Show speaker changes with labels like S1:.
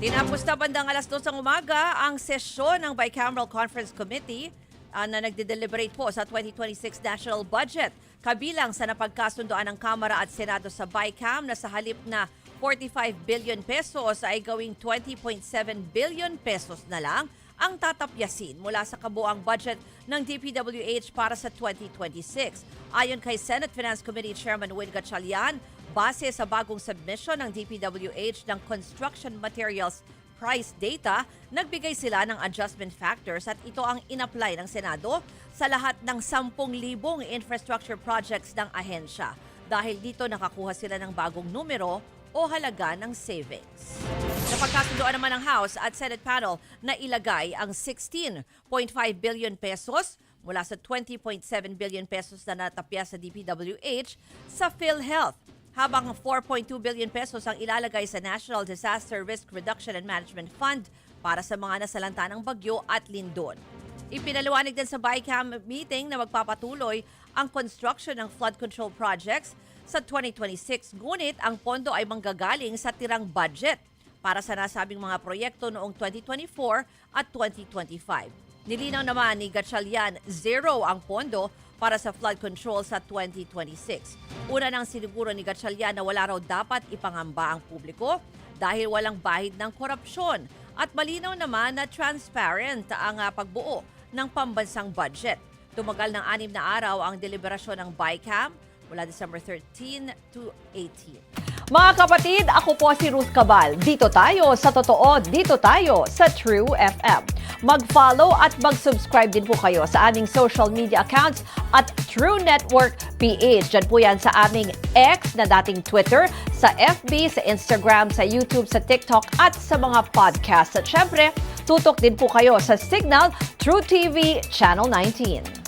S1: Tinapos na bandang alas 2 ng umaga ang sesyon ng Bicameral Conference Committee na nagde-deliberate po sa 2026 national budget. Kabilang sa napagkasundoan ng Kamara at Senado sa BICAM na sa halip na 45 billion pesos ay gawing 20.7 billion pesos na lang ang tatapyasin mula sa kabuang budget ng DPWH para sa 2026. Ayon kay Senate Finance Committee Chairman Win Gatchalian, base sa bagong submission ng DPWH ng construction materials price data, nagbigay sila ng adjustment factors at ito ang in-apply ng Senado sa lahat ng 10,000 infrastructure projects ng ahensya. Dahil dito nakakuha sila ng bagong numero o halaga ng savings. Napagkasundoan naman ng House at Senate panel na ilagay ang 16.5 billion pesos mula sa 20.7 billion pesos na natapya sa DPWH sa PhilHealth, habang 4.2 billion pesos ang ilalagay sa National Disaster Risk Reduction and Management Fund para sa mga nasalanta ng bagyo at lindol. Ipinaliwanag din sa BICAM meeting na magpapatuloy ang construction ng flood control projects sa 2026, ngunit ang pondo ay manggagaling sa tirang budget para sa nasabing mga proyekto noong 2024 at 2025. Nilinaw naman ni Gatchalian, zero ang pondo para sa flood control sa 2026. Una nang siniguro ni Gatchalian na wala raw dapat ipangamba ang publiko dahil walang bahid ng korupsyon at malinaw naman na transparent ang pagbuo ng pambansang budget. Tumagal ng 6 na araw ang deliberasyon ng BICAM mula December 13 to 18.
S2: Mga kapatid, ako po si Ruth Cabal. Dito tayo sa totoo, dito tayo sa True FM. Mag-follow at mag-subscribe din po kayo sa aming social media accounts at True Network PH. Diyan po yan sa aming X na dating Twitter, sa FB, sa Instagram, sa YouTube, sa TikTok at sa mga podcast. At syempre, tutok din po kayo sa Signal True TV Channel 19.